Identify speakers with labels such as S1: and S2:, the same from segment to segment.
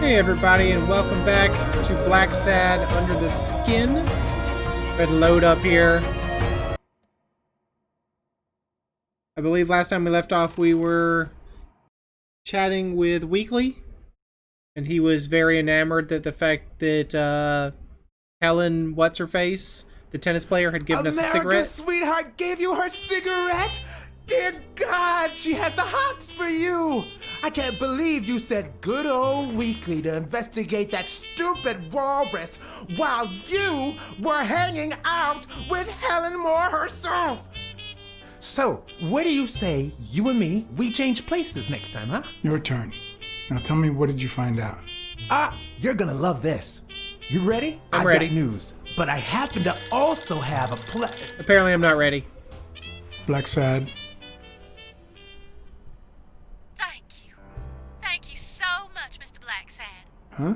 S1: Hey everybody, and welcome back to Blacksad Under the Skin. Good load up here. I believe last time we left off we were chatting with Weekly, and he was very enamored that the fact that Helen, what's-her-face, the tennis player, had given us a cigarette.
S2: America's sweetheart gave you her cigarette? Dear God, she has the hots for you! I can't believe you said good old Weekly to investigate that stupid walrus while you were hanging out with Helen Moore herself! So, what do you say, you and me, we change places next time, huh?
S3: Your turn. Now tell me, what did you find out?
S2: You're gonna love this. You ready?
S1: I'm ready.
S2: Got news, but I happen to also have a
S1: Apparently I'm not ready.
S3: Blacksad.
S4: Thank you so much, Mr. Blacksad.
S3: Huh?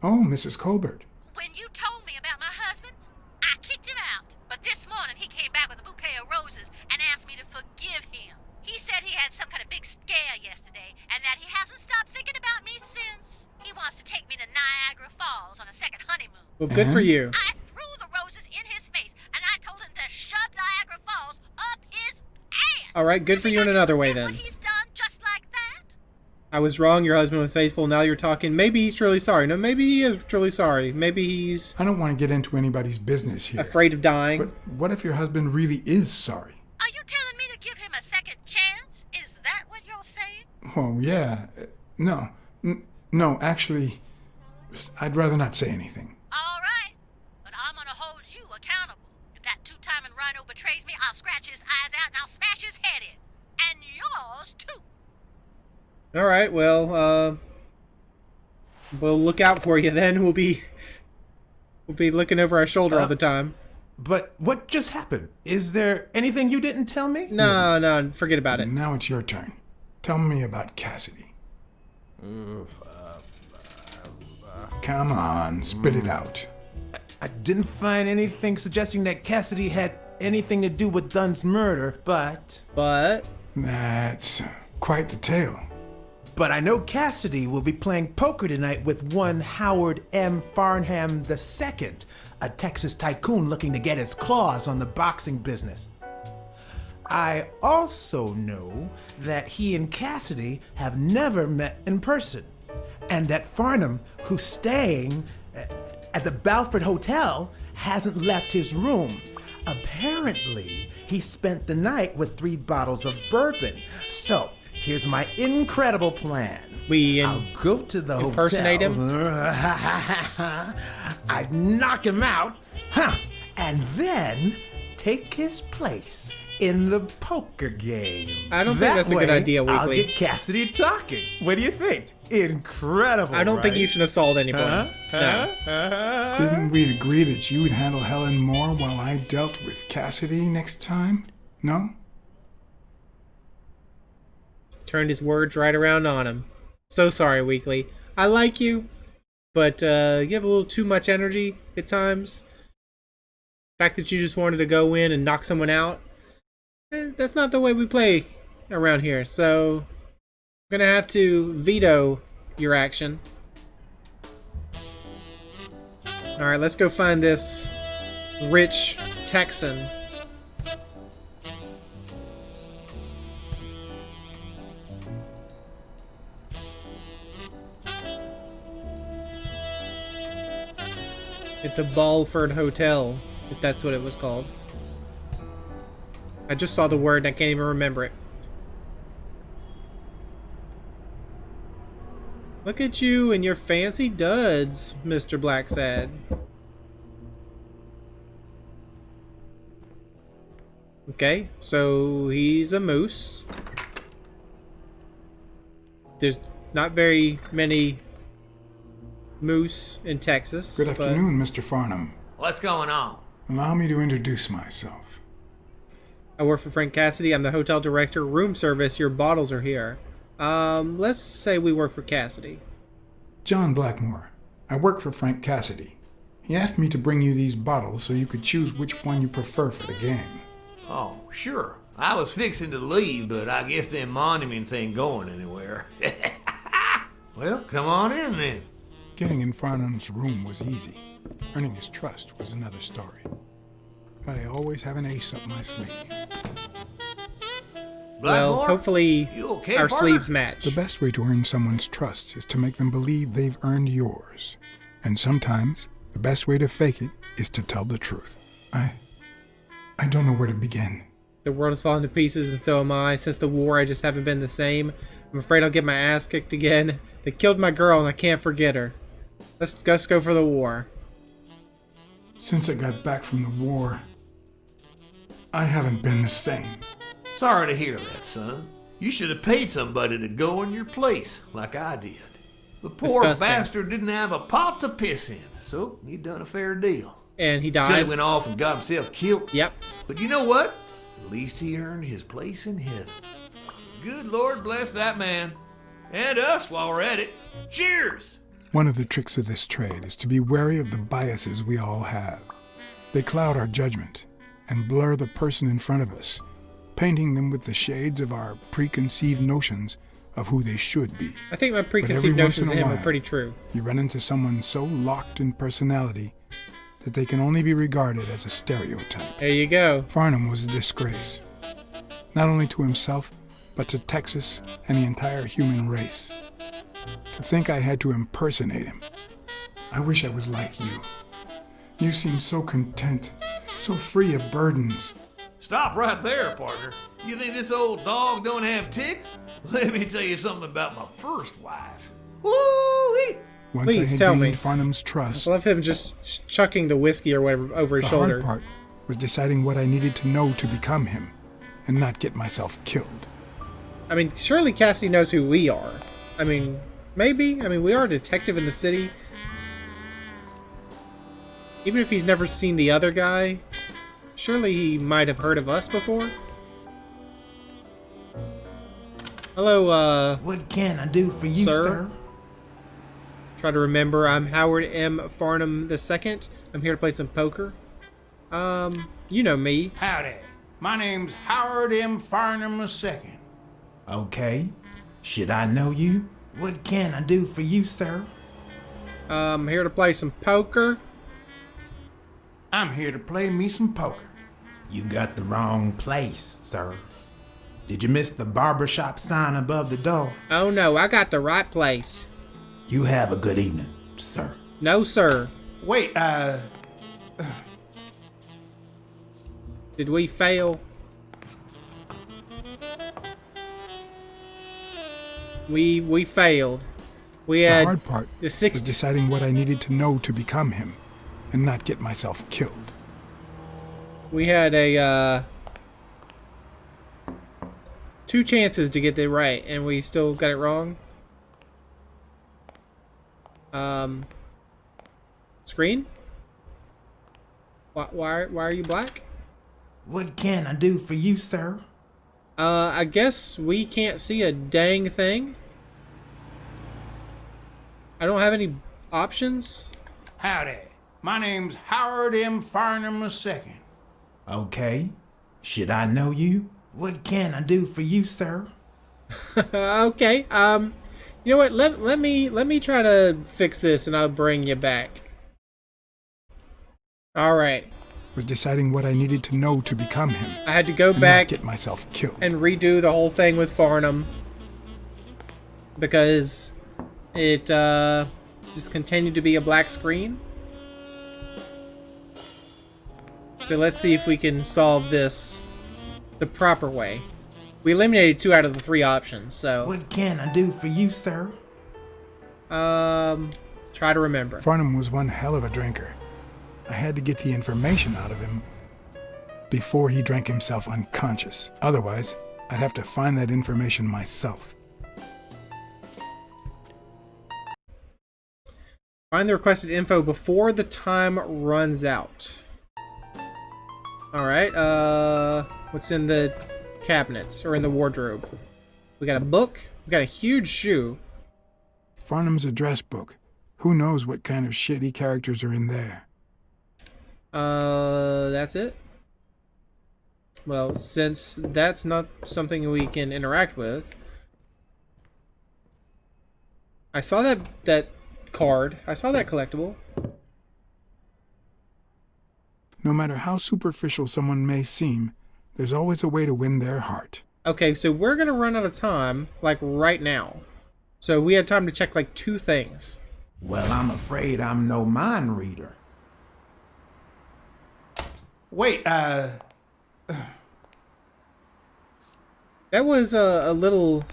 S3: Oh, Mrs. Colbert.
S4: When you told me about my husband, I kicked him out. But this morning he came back with a bouquet of roses and asked me to forgive him. He said he had some kind of big scare yesterday and that he hasn't stopped thinking about me since. He wants to take me to Niagara Falls on a second honeymoon.
S1: Well, good for you.
S4: I threw the roses in his face and I told him to shove Niagara Falls up his ass.
S1: Alright, good for you in another way then.
S4: What he's done just like that?
S1: I was wrong, your husband was faithful, now you're talking. Maybe he's truly sorry. No, maybe he is truly sorry. Maybe he's
S3: I don't want to get into anybody's business here.
S1: afraid of dying.
S3: But what if your husband really is sorry?
S4: Are you telling me to give him a second chance? Is that what you're saying?
S3: Oh, yeah. No, actually, I'd rather not say anything.
S4: All right, but I'm gonna hold you accountable. If that two-timing rhino betrays me, I'll scratch his eyes out and I'll smash his head in. And yours, too.
S1: Alright, well, we'll look out for you then. We'll be looking over our shoulder all the time.
S2: But what just happened? Is there anything you didn't tell me?
S1: No, forget about it.
S3: Now it's your turn. Tell me about Cassidy. Come on, spit it out.
S2: I didn't find anything suggesting that Cassidy had anything to do with Dunn's murder, but
S3: That's quite the tale.
S2: I know Cassidy will be playing poker tonight with one Howard M. Farnham II, a Texas tycoon looking to get his claws on the boxing business. I also know that he and Cassidy have never met in person, and that Farnham, who's staying at the Balford Hotel, hasn't left his room. Apparently, he spent the night with 3 bottles of bourbon. So, here's my incredible plan. I'll go to the
S1: impersonate
S2: hotel.
S1: him?
S2: I'd knock him out, and then take his place in the poker game.
S1: I don't think that's a good idea,
S2: I'll
S1: Weekly.
S2: get Cassidy talking. What do you think? Incredible,
S1: I don't think
S2: right?
S1: you should assault anyone. No.
S3: Didn't we agree that you would handle Helen Moore while I dealt with Cassidy next time? No?
S1: Turned his words right around on him. So sorry, Weekly. I like you, but you have a little too much energy at times. The fact that you just wanted to go in and knock someone out, that's not the way we play around here. So I'm gonna have to veto your action. Alright, let's go find this rich Texan. At the Balford Hotel, if that's what it was called. I just saw the word and I can't even remember it. Look at you and your fancy duds, Mr. Blacksad. Okay, so he's a moose. There's not very many moose in Texas.
S3: Good afternoon, Mr. Farnham.
S5: What's going on?
S3: Allow me to introduce myself.
S1: I work for Frank Cassidy. I'm the hotel director. Room service. Your bottles are here. Let's say we work for Cassidy.
S3: John Blackmore. I work for Frank Cassidy. He asked me to bring you these bottles so you could choose which one you prefer for the game.
S5: Oh, sure. I was fixing to leave, but I guess them monuments ain't going anywhere. Well, come on in then.
S3: Getting in Farnham's room was easy. Earning his trust was another story. But I always have an ace up my sleeve.
S1: Well,
S5: Blackmore,
S1: hopefully
S5: you okay,
S1: our
S5: partner?
S1: sleeves match.
S3: The best way to earn someone's trust is to make them believe they've earned yours. And sometimes, the best way to fake it is to tell the truth. I don't know where to begin.
S1: The world is falling to pieces, and so am I. Since the war, I just haven't been the same. I'm afraid I'll get my ass kicked again. They killed my girl, and I can't forget her. Let's go for the war.
S3: Since I got back from the war, I haven't been the same.
S5: Sorry to hear that, son. You should have paid somebody to go in your place, like I did. The poor
S1: Disgusting.
S5: bastard didn't have a pot to piss in, so he done a fair deal.
S1: And he
S5: Till he
S1: died.
S5: went off and got himself killed.
S1: Yep.
S5: But you know what? At least he earned his place in heaven. Good Lord bless that man. And us while we're at it. Cheers!
S3: One of the tricks of this trade is to be wary of the biases we all have. They cloud our judgment and blur the person in front of us, painting them with the shades of our preconceived notions of who they should be.
S1: I think my
S3: every
S1: preconceived
S3: once
S1: notions
S3: in
S1: of
S3: a
S1: him are
S3: while,
S1: pretty true.
S3: You run into someone so locked in personality that they can only be regarded as a stereotype.
S1: There you go.
S3: Farnham was a disgrace, not only to himself, but to Texas and the entire human race. To think I had to impersonate him. I wish I was like you. You seem so content, so free of burdens.
S5: Stop right there, partner. You think this old dog don't have ticks? Let me tell you something about my first wife. Woo-wee!
S3: Once
S1: Please
S3: I had
S1: tell
S3: gained
S1: me.
S3: Farnham's trust,
S1: I love him just chucking the whiskey or whatever over his
S3: the
S1: shoulder.
S3: hard part was deciding what I needed to know to become him and not get myself killed.
S1: I mean, surely Cassidy knows who we are. I mean, maybe. I mean, we are a detective in the city. Even if he's never seen the other guy, surely he might have heard of us before. Hello,
S2: What can I do for you,
S1: Sir?
S2: sir?
S1: try to remember. I'm Howard M. Farnham II. I'm here to play some poker. You know me.
S6: Howdy. My name's Howard M. Farnham II.
S2: Okay. Should I know you? What can I do for you, sir?
S1: I'm here to play some poker.
S6: I'm here to play me some poker.
S2: You got the wrong place, sir. Did you miss the barbershop sign above the door?
S1: Oh no, I got the right place.
S2: You have a good evening, sir.
S1: No, sir.
S6: Wait,
S1: Did we fail? We failed. We
S3: The
S1: had
S3: hard part
S1: the
S3: was
S1: 60.
S3: deciding what I needed to know to become him and not get myself killed.
S1: We had a 2 chances to get it right, and we still got it wrong. Screen? Why are you black?
S2: What can I do for you, sir?
S1: I guess we can't see a dang thing. I don't have any options.
S6: howdy. My name's Howard M. Farnham II.
S2: Okay. Should I know you? What can I do for you, sir?
S1: Okay. You know what? Let me try to fix this, and I'll bring you back. All right.
S3: Was deciding what I needed to know to become him
S1: I had to go
S3: and
S1: back
S3: not get myself killed.
S1: and redo the whole thing with Farnham because it just continued to be a black screen. So let's see if we can solve this the proper way. We eliminated 2 out of the 3 options, so
S2: What can I do for you, sir?
S1: try to remember.
S3: Farnham was one hell of a drinker. I had to get the information out of him before he drank himself unconscious. Otherwise, I'd have to find that information myself.
S1: Find the requested info before the time runs out. Alright, what's in the cabinets or in the wardrobe? We got a book, we got a huge shoe.
S3: Farnham's address book. Who knows what kind of shitty characters are in there?
S1: That's it? Well, since that's not something we can interact with. I saw that card. I saw that collectible.
S3: No matter how superficial someone may seem, there's always a way to win their heart.
S1: Okay, so we're gonna run out of time, like right now. So we had time to check like 2 things.
S2: Well, I'm afraid I'm no mind reader.
S6: Wait,
S1: That was a little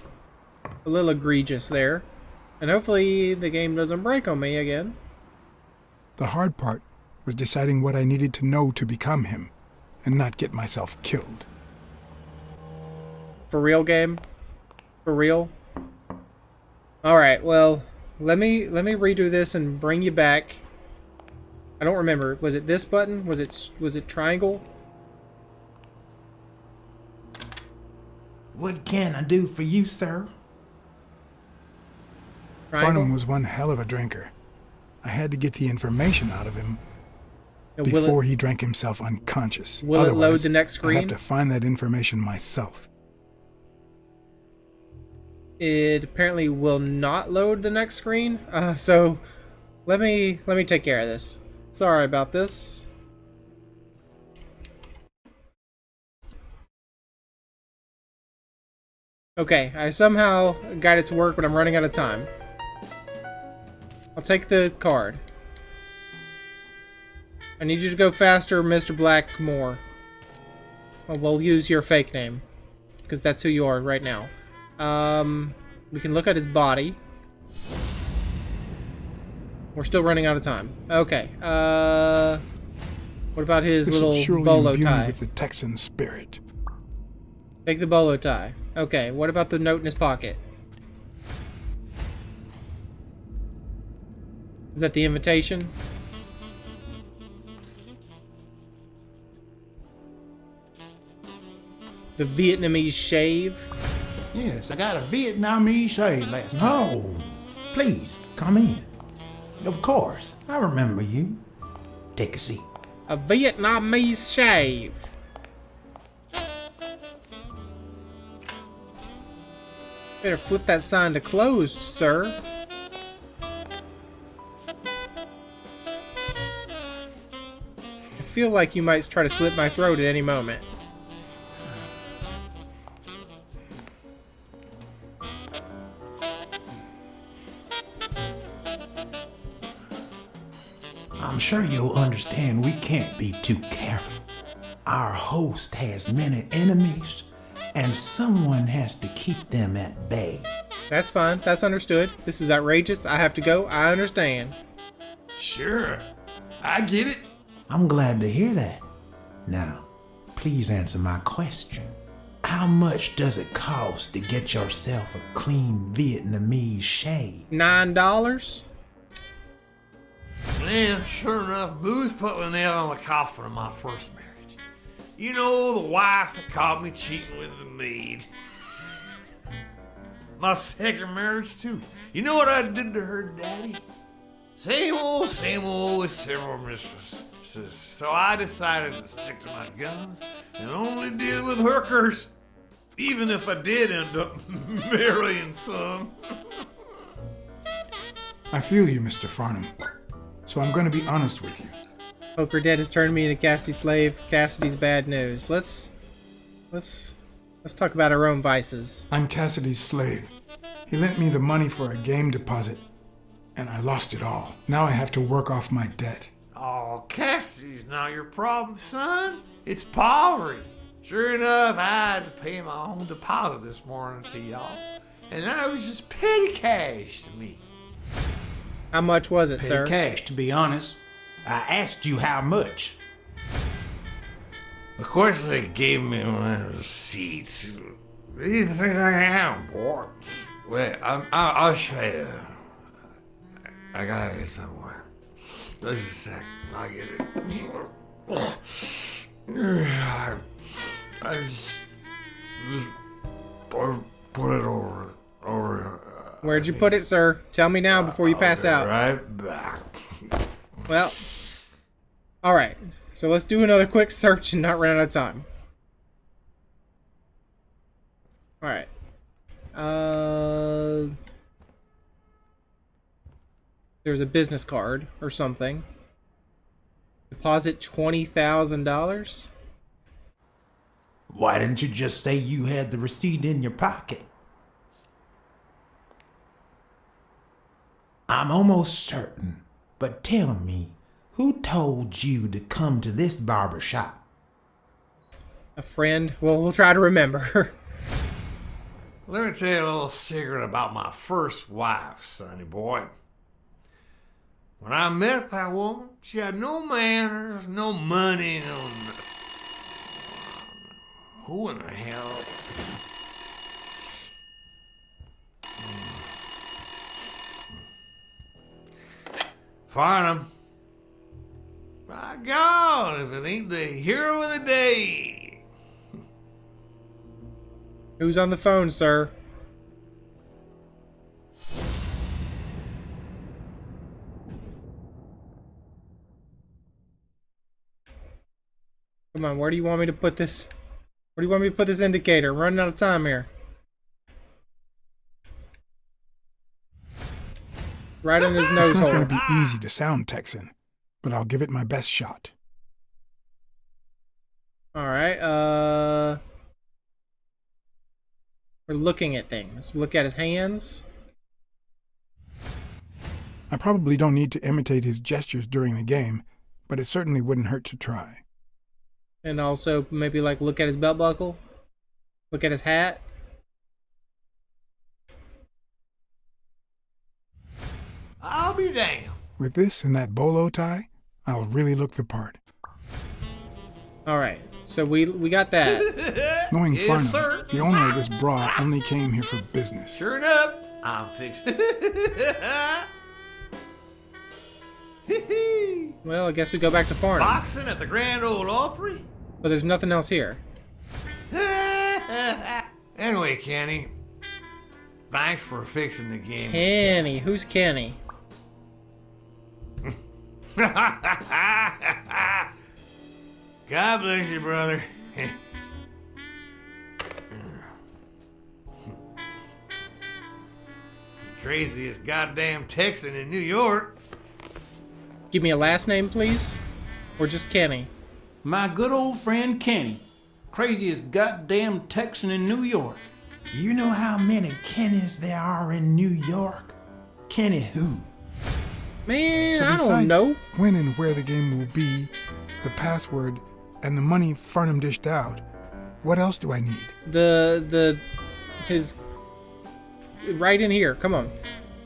S1: egregious there, and hopefully the game doesn't break on me again.
S3: The hard part was deciding what I needed to know to become him, and not get myself killed.
S1: For real, game? For real? Alright, well, let me redo this and bring you back. I don't remember. Was it this button? Was it triangle?
S2: What can I do for you, sir?
S1: Triangle?
S3: Farnham was one hell of a drinker. I had to get the information out of him
S1: Will
S3: before he drank himself unconscious.
S1: will it load
S3: Otherwise,
S1: the next
S3: I
S1: screen?
S3: have to find that information myself.
S1: It apparently will not load the next screen. So let me take care of this. Sorry about this. Okay, I somehow got it to work, but I'm running out of time. I'll take the card. I need you to go faster, Mr. Blackmore. Well, we'll use your fake name, because that's who you are right now. We can look at his body. We're still running out of time. Okay. What about his
S3: This
S1: little
S3: will surely
S1: bolo
S3: imbue me
S1: tie?
S3: with the Texan spirit.
S1: Take the bolo tie. Okay. What about the note in his pocket? Is that the invitation? The Vietnamese shave?
S6: yes, I got a Vietnamese shave last night.
S2: Oh, please, come in. Of course, I remember you. Take a seat.
S1: A Vietnamese shave. Better flip that sign to closed, sir. I feel like you might try to slit my throat at any moment.
S2: I'm sure you'll understand we can't be too careful. Our host has many enemies, and someone has to keep them at bay.
S1: That's fine. That's understood. This is outrageous. I have to go. I understand.
S5: Sure, I get it.
S2: I'm glad to hear that. Now, please answer my question. How much does it cost to get yourself a clean Vietnamese shave?
S1: $9?
S5: Man, sure enough, Booth put the nail on the coffin of my first marriage. You know, the wife that caught me cheating with the maid. My second marriage, too. You know what I did to her daddy? Same old with several mistresses. So I decided to stick to my guns and only deal with hookers. Even if I did end up marrying some.
S3: I feel you, Mr. Farnham. So I'm going to be honest with you.
S1: Poker Dead has turned me into Cassidy's slave. Cassidy's bad news. Let's talk about our own vices.
S3: I'm Cassidy's slave. He lent me the money for a game deposit, and I lost it all. Now I have to work off my debt.
S5: Oh, Cassidy's not your problem, son. It's poverty. Sure enough, I had to pay my own deposit this morning to y'all. And that was just petty cash to me.
S1: How much was it,
S6: Petty
S1: sir?
S6: cash, to be honest.
S2: I asked you how much.
S5: Of course, they gave me my receipt. These things I am, boy. Wait, I'll show you. I got it somewhere. Just a sec. I'll get it. I just put it over.
S1: Where'd you put it, sir? Tell me now before you pass out.
S5: Right back.
S1: Well, alright. So let's do another quick search and not run out of time. Alright. There's a business card or something. Deposit $20,000.
S2: Why didn't you just say you had the receipt in your pocket? I'm almost certain, but tell me, who told you to come to this barber shop?
S1: A friend. Well, we'll try to remember.
S5: Let me tell you a little secret about my first wife, sonny boy. When I met that woman, she had no manners, no money, no nothing. Who in the hell? Farnham. My God, if it ain't the hero of the day.
S1: Who's on the phone, sir? Come on, where do you want me to put this? Where do you want me to put this indicator? I'm running out of time here. Right in his nose
S3: It's not
S1: hole.
S3: going to be easy to sound Texan, but I'll give it my best shot.
S1: Alright, we're looking at things. Look at his hands.
S3: I probably don't need to imitate his gestures during the game, but it certainly wouldn't hurt to try.
S1: And also maybe like look at his belt buckle. Look at his hat.
S5: I'll be damned.
S3: With this and that bolo tie, I'll really look the part.
S1: Alright, so we got that.
S3: Knowing
S5: Yes,
S3: Farnham,
S5: sir.
S3: the owner of this bra only came here for business.
S5: Sure enough, I'm fixing.
S1: Well, I guess we go back to Farnham.
S5: Boxing at the Grand Ole Opry?
S1: But there's nothing else here.
S5: Anyway, Kenny, thanks for fixing the game.
S1: Kenny. Who's Kenny?
S5: God bless you, brother. Craziest goddamn Texan in New York.
S1: Give me a last name, please. Or just Kenny.
S6: My good old friend Kenny. Craziest goddamn Texan in New York.
S2: You know how many Kennys there are in New York? Kenny who?
S1: Man,
S3: So
S1: I don't
S3: besides
S1: know.
S3: when and where the game will be, the password, and the money Farnham dished out, what else do I need?
S1: His right in here. Come on.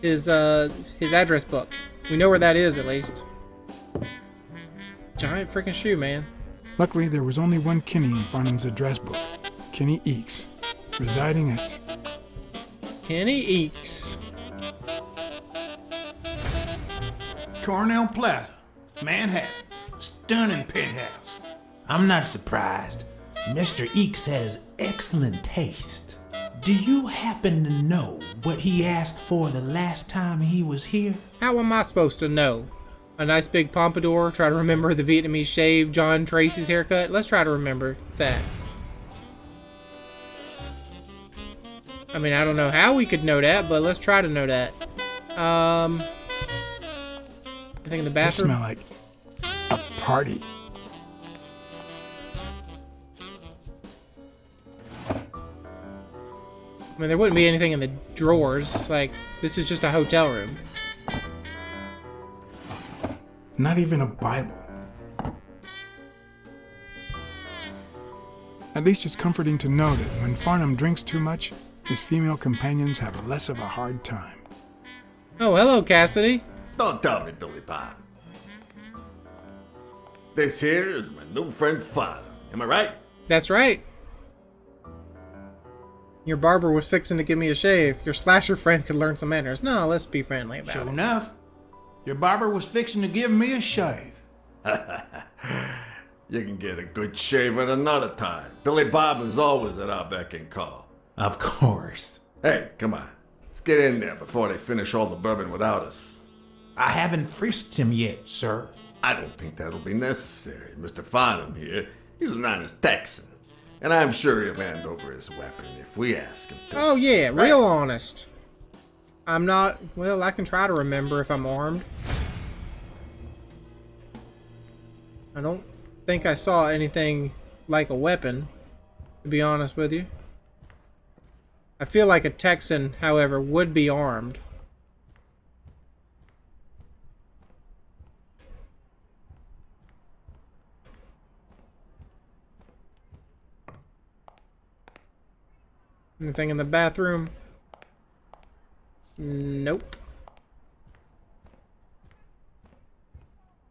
S1: His address book. We know where that is at least. Giant freaking shoe, man.
S3: Luckily, there was only one Kenny in Farnham's address book, Kenny Eakes, residing at...
S1: Kenny Eakes.
S6: Cornell Plaza, Manhattan. Stunning penthouse.
S2: I'm not surprised. Mr. Eakes has excellent taste. Do you happen to know what he asked for the last time he was here?
S1: How am I supposed to know? A nice big pompadour. Try to remember the Vietnamese shave, John Tracy's haircut. Let's try to remember that. I mean, I don't know how we could know that, but let's try to know that. Anything in the
S3: They
S1: bathroom?
S3: smell like a party.
S1: I mean, there wouldn't be anything in the drawers. Like, this is just a hotel room.
S3: Not even a Bible. At least it's comforting to know that when Farnham drinks too much, his female companions have less of a hard time.
S1: Oh, hello, Cassidy.
S7: Don't tell me, Billy Bob. This here is my new friend Farnham. Am I right?
S1: That's right. Your barber was fixing to give me a shave. Your slasher friend could learn some manners. No, let's be friendly about
S6: Sure
S1: it.
S6: enough, your barber was fixing to give me a shave.
S7: You can get a good shave at another time. Billy Bob is always at our beck and call.
S2: Of course.
S7: Hey, come on. Let's get in there before they finish all the bourbon without us.
S2: I haven't frisked him yet, sir.
S7: I don't think that'll be necessary. Mr. Farnham here, he's an honest Texan. And I'm sure he'll hand over his weapon if we ask him to.
S1: Oh, yeah, real honest. I'm not... Well, I can try to remember if I'm armed. I don't think I saw anything like a weapon, to be honest with you. I feel like a Texan, however, would be armed. Anything in the bathroom? Nope.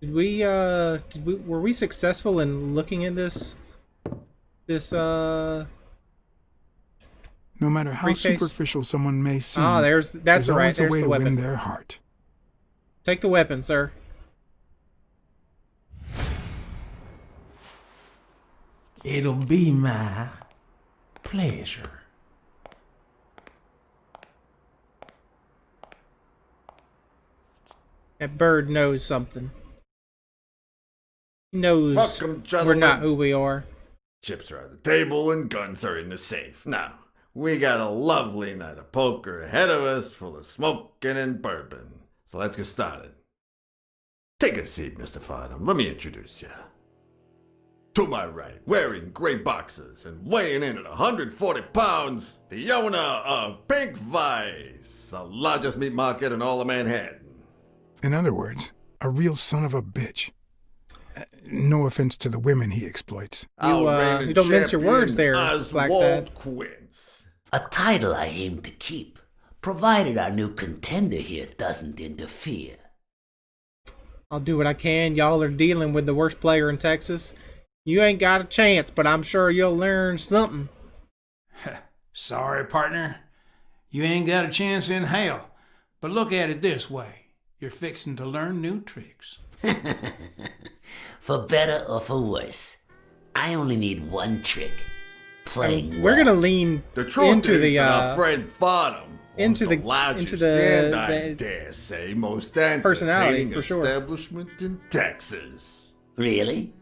S1: Were we successful in looking at this,
S3: No matter how
S1: briefcase?
S3: superficial someone may seem,
S1: that's
S3: there's
S1: right,
S3: always a
S1: there's
S3: way
S1: the
S3: to win
S1: weapon.
S3: their heart.
S1: Take the weapon, sir.
S2: It'll be my pleasure.
S1: That bird knows something. He knows
S7: Welcome,
S1: we're
S7: gentlemen.
S1: not who we are.
S7: Chips are on the table and guns are in the safe. Now, we got a lovely night of poker ahead of us full of smoking and bourbon. So let's get started. Take a seat, Mr. Farnham. Let me introduce you. To my right, wearing gray boxers and weighing in at 140 pounds, the owner of Pink Vice, the largest meat market in all of Manhattan.
S3: In other words, a real son of a bitch. No offense to the women he exploits.
S7: Our reigning
S1: you don't mince your
S7: champion,
S1: words there,
S7: Oswald
S1: Blacksad.
S7: Quince.
S8: A title I aim to keep, provided our new contender here doesn't interfere.
S1: I'll do what I can. Y'all are dealing with the worst player in Texas. You ain't got a chance, but I'm sure you'll learn something.
S6: Sorry, partner. You ain't got a chance in hell. But look at it this way. You're fixing to learn new tricks.
S8: For better or for worse, I only need one trick. Playing
S1: We're
S8: well.
S1: gonna lean
S7: The truth
S1: into
S7: is
S1: the
S7: that our friend Farnham
S1: into
S7: owns
S1: the-
S7: largest
S1: into the-
S7: and I
S1: the
S7: dare say most entertaining
S1: personality, for sure.
S7: establishment in Texas.
S8: Really?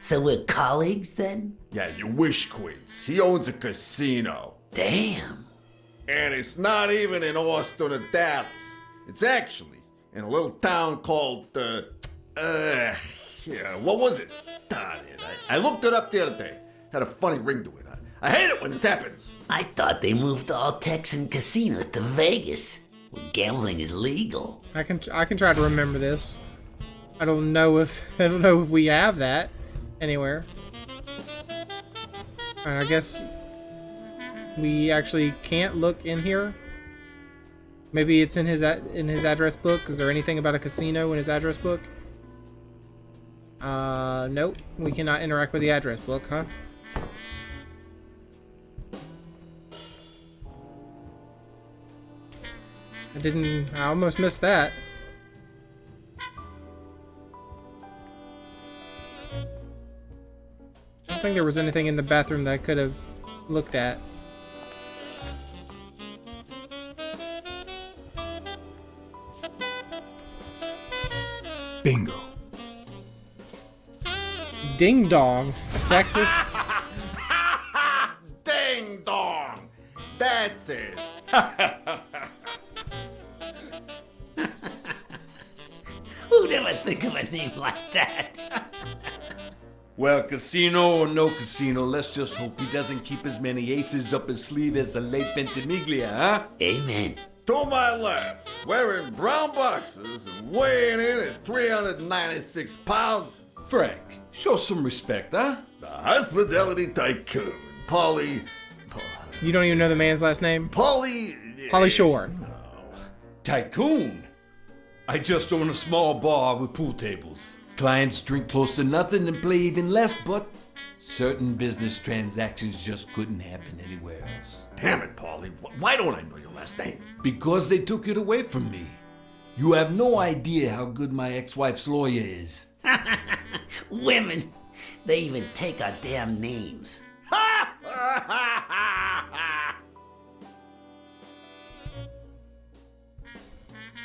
S8: So we're colleagues then?
S7: Yeah, you wish, Quince. He owns a casino.
S8: Damn.
S7: And it's not even in Austin or Dallas. It's actually in a little town called, what was it? Darn it. I looked it up the other day. Had a funny ring to it. I hate it when this happens.
S8: I thought they moved all Texan casinos to Vegas, where gambling is legal.
S1: I can try to remember this. I don't know if we have that anywhere. I guess we actually can't look in here. Maybe it's in his address book. Is there anything about a casino in his address book? Nope. We cannot interact with the address book, huh? I almost missed that. I don't think there was anything in the bathroom that I could have looked at.
S3: Bingo.
S1: Ding dong, Texas.
S7: Ding dong! That's it.
S8: Who'd ever think of a name like that?
S9: Well, casino or no casino, let's just hope he doesn't keep as many aces up his sleeve as the late Ventimiglia, huh?
S8: Amen.
S7: To my left, wearing brown boxers and weighing in at 396 pounds,
S9: Frank, show some respect, huh?
S7: the hospitality tycoon, Polly
S1: You don't even know the man's last name? Polly Shore.
S9: Tycoon. I just own a small bar with pool tables. Clients drink close to nothing and play even less, but certain business transactions just couldn't happen anywhere else.
S7: Damn it, Polly. Why don't I know your last name?
S9: Because they took it away from me. You have no idea how good my ex-wife's lawyer is.
S8: Women, they even take our damn names.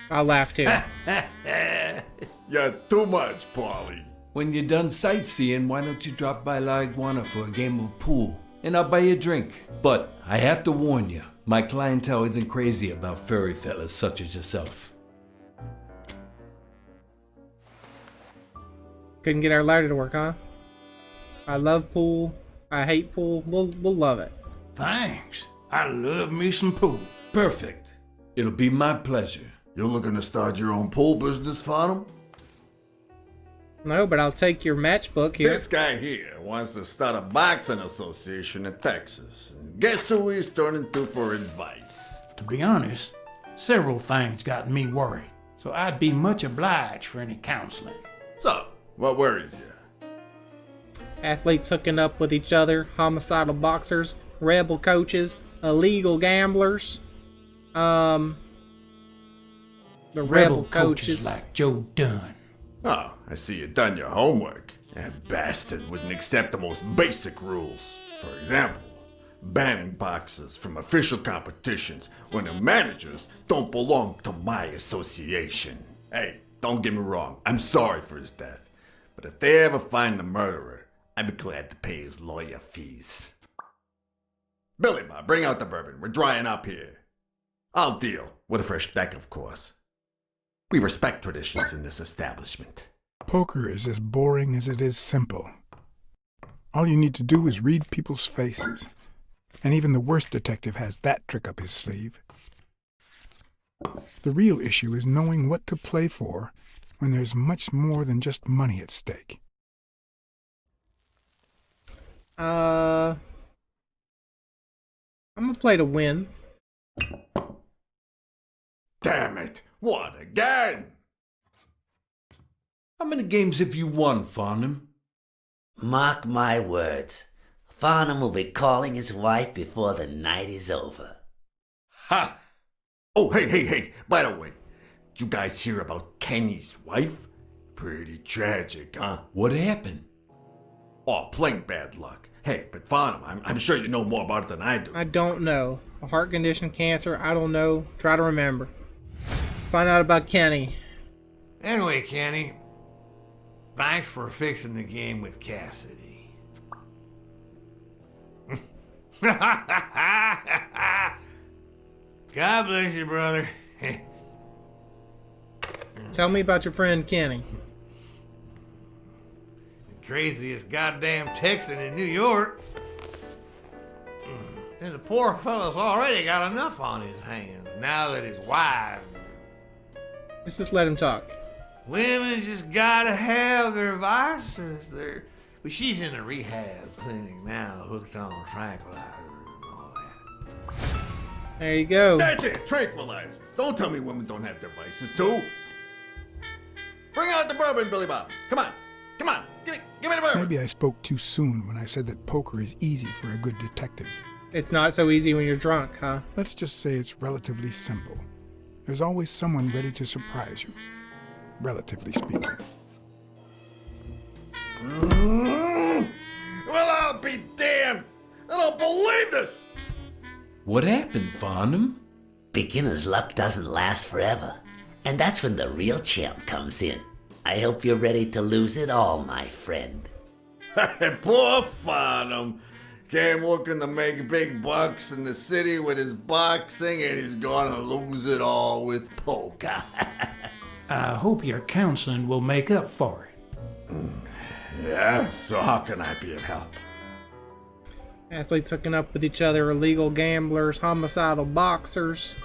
S1: I'll laugh too.
S7: You're too much, Polly.
S9: When you're done sightseeing, why don't you drop by La Iguana for a game of pool? And I'll buy you a drink. But I have to warn you, My clientele isn't crazy about furry fellas such as yourself.
S1: Couldn't get our ladder to work, huh? I love pool. I hate pool. We'll love it.
S6: Thanks. I love me some pool.
S9: Perfect. It'll be my pleasure.
S7: You're looking to start your own pool business, Farnham?
S1: No, but I'll take your matchbook here.
S7: This guy here wants to start a boxing association in Texas. And guess who he's turning to for advice?
S6: To be honest, several things got me worried, so I'd be much obliged for any counseling.
S7: So, what worries you?
S1: Athletes hooking up with each other, homicidal boxers, rebel coaches, illegal gamblers. The rebel coaches
S6: like Joe Dunn.
S7: Oh, I see you done your homework. That bastard wouldn't accept the most basic rules. For example, banning boxers from official competitions when the managers don't belong to my association. Hey, don't get me wrong, I'm sorry for his death. But if they ever find the murderer, I'd be glad to pay his lawyer fees. Billy Bob, bring out the bourbon. We're drying up here. I'll deal. With a fresh deck, of course. We respect traditions in this establishment.
S3: Poker is as boring as it is simple. All you need to do is read people's faces. And even the worst detective has that trick up his sleeve. The real issue is knowing what to play for when there's much more than just money at stake.
S1: I'm gonna play to win.
S7: Damn it! What again?
S9: How many games have you won, Farnham?
S8: Mark my words. Farnham will be calling his wife before the night is over.
S9: Ha!
S7: Oh, hey, by the way, did you guys hear about Kenny's wife? Pretty tragic, huh?
S9: What happened?
S7: Oh, plain bad luck. Hey, but Farnham, I'm sure you know more about it than I do.
S1: I don't know. A heart condition, cancer, I don't know. Try to remember. Find out about Kenny.
S5: Anyway, Kenny, thanks for fixing the game with Cassidy. God bless you, brother.
S1: Tell me about your friend Kenny.
S5: The craziest goddamn Texan in New York. And the poor fella's already got enough on his hands now that his wife.
S1: Let's just let him talk.
S5: Women just gotta have their vices. Well, she's in a rehab clinic now, hooked on tranquilizers and all that.
S1: There you go.
S7: That's it, tranquilizers. Don't tell me women don't have their vices, too. Bring out the bourbon, Billy Bob. Come on, give me the bourbon.
S3: Maybe I spoke too soon when I said that poker is easy for a good detective.
S1: It's not so easy when you're drunk, huh?
S3: Let's just say it's relatively simple. There's always someone ready to surprise you, relatively speaking.
S7: Well, I'll be damned. I don't believe this.
S9: What happened, Farnham?
S8: Beginner's luck doesn't last forever, and that's when the real champ comes in. I hope you're ready to lose it all, my friend.
S7: Poor Farnham. Came looking to make big bucks in the city with his boxing, and he's gonna lose it all with poker.
S6: I hope your counseling will make up for it.
S7: Yeah, so how can I be of help?
S1: Athletes hooking up with each other, illegal gamblers, homicidal boxers.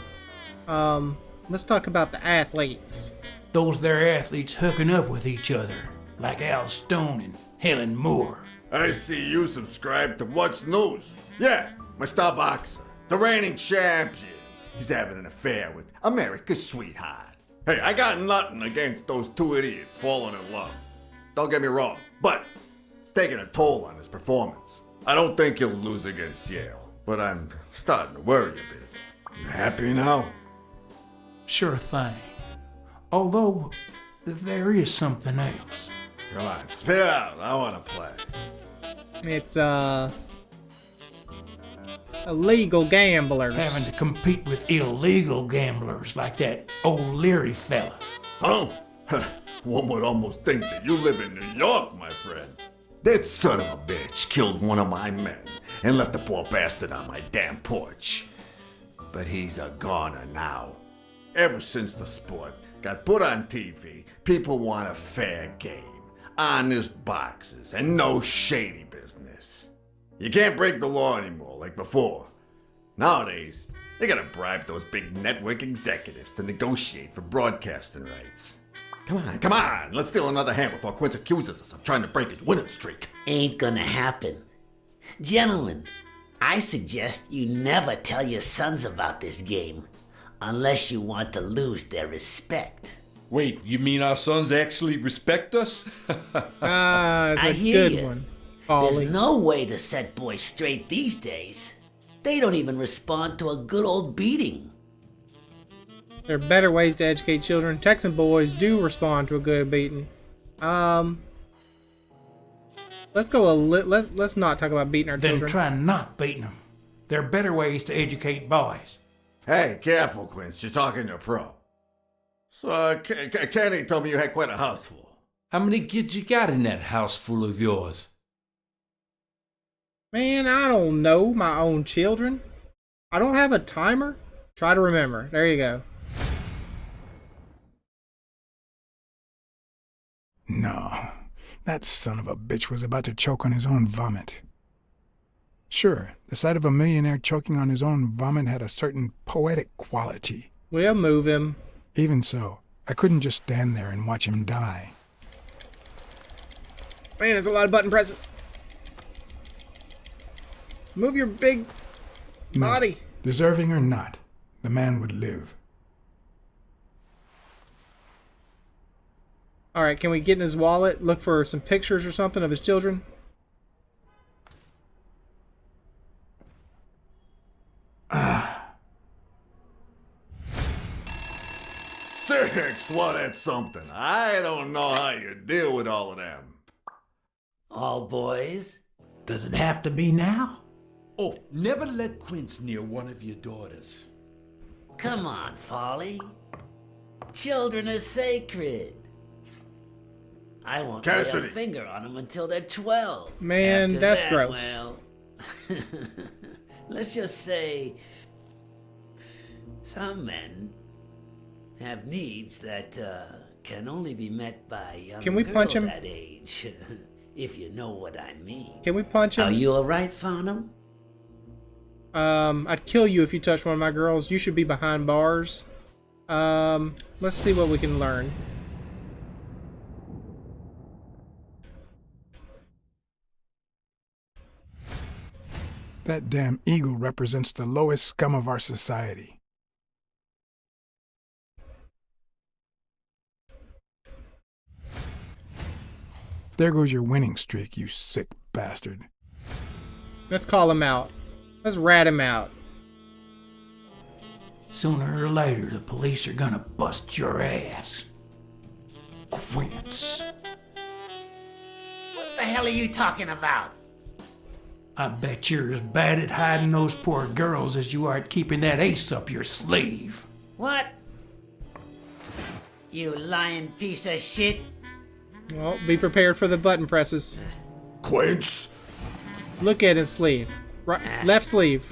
S1: Let's talk about the athletes.
S6: Those there athletes hooking up with each other, like Al Stone and Helen Moore.
S7: I see you subscribe to What's News. Yeah, my star boxer, the reigning champion. He's having an affair with America's sweetheart. Hey, I got nothing against those two idiots falling in love. Don't get me wrong, but it's taking a toll on his performance. I don't think he'll lose against Yale, but I'm starting to worry a bit. You happy now?
S6: Sure thing. Although, there is something else.
S7: Come on, spit it out. I want to play.
S1: It's, illegal gamblers.
S6: Having to compete with illegal gamblers like that old Leary fella.
S7: Huh? One would almost think that you live in New York, my friend. That son of a bitch killed one of my men and left the poor bastard on my damn porch. but he's a goner now. Ever since the sport got put on TV, people want a fair game, honest boxers, and no shady business. You can't break the law anymore like before. Nowadays, they gotta bribe those big network executives to negotiate for broadcasting rights. Come on, let's steal another hand before Quince accuses us of trying to break his winning streak.
S8: Ain't gonna happen. Gentlemen, I suggest you never tell your sons about this game unless you want to lose their respect.
S9: Wait, you mean our sons actually respect us?
S1: It's
S8: I
S1: a
S8: hear
S1: good
S8: you.
S1: one. Folly.
S8: There's no way to set boys straight these days. They don't even respond to a good old beating.
S1: There are better ways to educate children. Texan boys do respond to a good beating. Let's go let's not talk about beating our
S6: Then
S1: children.
S6: try not beating them. There are better ways to educate boys.
S7: Hey, careful, Quince. You're talking to a pro. So, Kenny told me you had quite a house full.
S9: How many kids you got in that house full of yours?
S1: Man, I don't know my own children. I don't have a timer. Try to remember. There you go.
S3: No, that son of a bitch was about to choke on his own vomit. Sure, the sight of a millionaire choking on his own vomit had a certain poetic quality.
S1: We'll move him.
S3: Even so, I couldn't just stand there and watch him die.
S1: Man, there's a lot of button presses. Move your big body.
S3: Deserving or not, the man would live.
S1: Alright, can we get in his wallet, look for some pictures or something of his children?
S7: Six, well, that's something. I don't know how you deal with all of them.
S8: All boys?
S2: Does it have to be now?
S9: Oh, never let Quince near one of your daughters.
S8: Come on, Folly. Children are sacred. I won't lay
S7: Cassidy.
S8: a finger on them until they're 12.
S1: Man,
S8: After
S1: that's
S8: that,
S1: gross.
S8: Well, let's just say some men have needs that can only be met by a young
S1: Can we
S8: girl
S1: punch him?
S8: that age, if you know what I mean.
S1: Can we punch him?
S8: Are you alright, Farnham?
S1: I'd kill you if you touched one of my girls. You should be behind bars. Let's see what we can learn.
S3: That damn eagle represents the lowest scum of our society. There goes your winning streak, you sick bastard.
S1: Let's call him out. Let's rat him out.
S6: Sooner or later, the police are gonna bust your ass. Quince.
S8: What the hell are you talking about?
S6: I bet you're as bad at hiding those poor girls as you are at keeping that ace up your sleeve.
S8: What? You lying piece of shit.
S1: Well, be prepared for the button presses.
S7: Quince?
S1: Look at his sleeve. Right, left sleeve.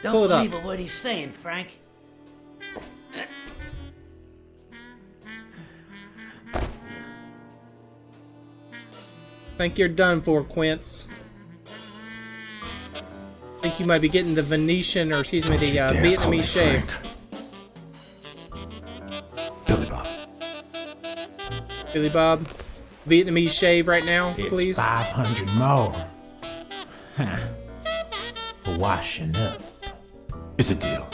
S8: Don't
S1: Pull it up.
S8: believe a word he's saying, Frank.
S1: Think you're done for, Quince. Think you might be getting the Venetian, or excuse me, the Vietnamese shave.
S2: Billy Bob.
S1: Billy Bob, Vietnamese shave right now,
S2: It's
S1: please.
S2: 500 more. Huh. For washing up. It's a deal.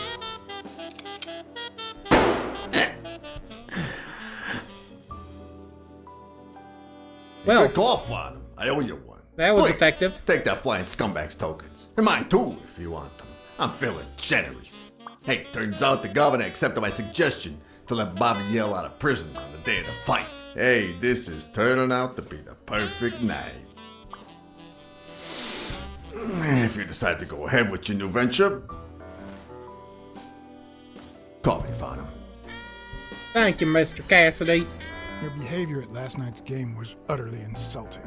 S1: Well,
S7: Good call, Farnham. I owe you one.
S1: that was
S7: Please,
S1: effective.
S7: Take that flying scumbag's tokens. And mine too, if you want them. I'm feeling generous. Hey, turns out the governor accepted my suggestion to let Bobby yell out of prison on the day of the fight. Hey, this is turning out to be the perfect night. If you decide to go ahead with your new venture, call me, Farnham.
S1: Thank you, Mr. Cassidy.
S3: Your behavior at last night's game was utterly insulting.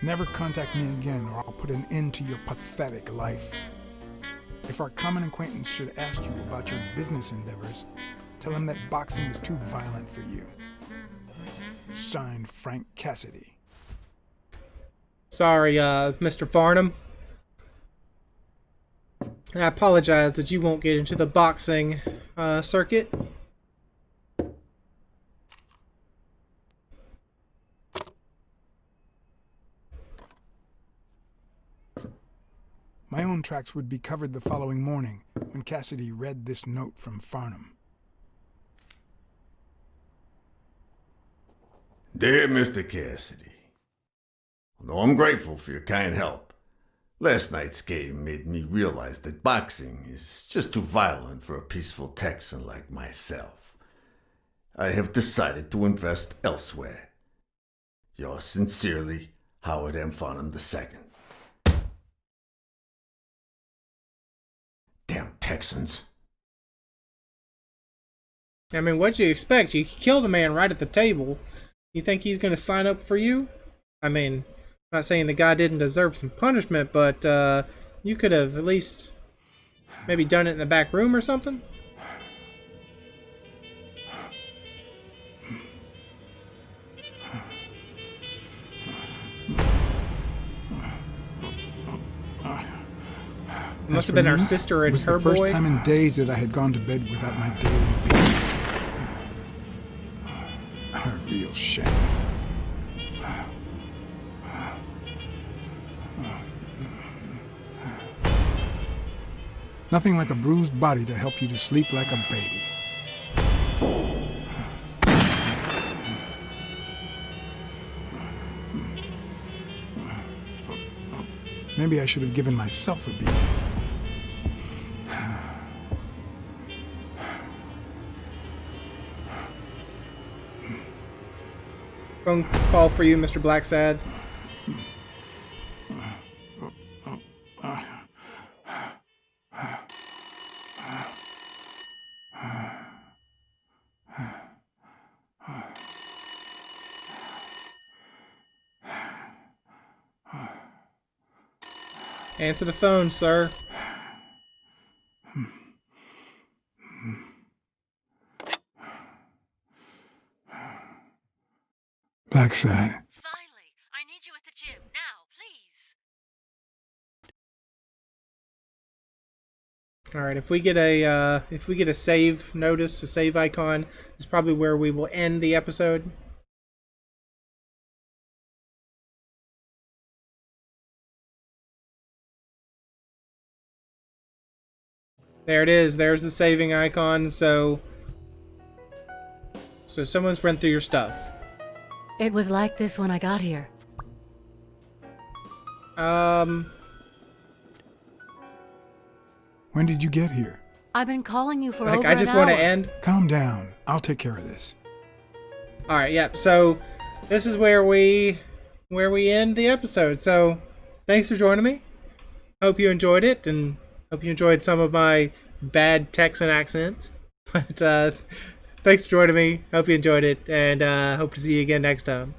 S3: Never contact me again or I'll put an end to your pathetic life. If our common acquaintance should ask you about your business endeavors, tell him that boxing is too violent for you. Signed, Frank Cassidy.
S1: Sorry, Mr. Farnham. I apologize that you won't get into the boxing circuit.
S3: My own tracks would be covered the following morning when Cassidy read this note from Farnham.
S7: Dear Mr. Cassidy, although I'm grateful for your kind help, last night's game made me realize that boxing is just too violent for a peaceful Texan like myself. I have decided to invest elsewhere. Yours sincerely, Howard M. Farnham II. Damn Texans.
S1: I mean, what'd you expect? You killed a man right at the table. You think he's going to sign up for you? I mean, I'm not saying the guy didn't deserve some punishment, but you could have at least maybe done it in the back room or something. It must have been our sister and her boy.
S3: It was the first time in days that I had gone to bed without my daily beat. A real shame. Nothing like a bruised body to help you to sleep like a baby. Maybe I should have given myself a beating.
S1: Phone call for you, Mr. Blacksad. Answer the phone, sir.
S3: Blacksad.
S4: Finally, I need you at the gym now, please.
S1: All right, if we get a save notice, a save icon, it's probably where we will end the episode. There it is. There's the saving icon. So someone's run through your stuff.
S10: It was like this when I got here.
S3: When did you get here?
S10: I've been calling you for
S1: Like,
S10: over
S1: I just
S10: an
S1: want
S10: hour.
S1: to end.
S3: Calm down. I'll take care of this.
S1: All right, yep. So this is where we end the episode. So thanks for joining me. Hope you enjoyed it, and hope you enjoyed some of my bad Texan accent. But thanks for joining me. Hope you enjoyed it, and hope to see you again next time.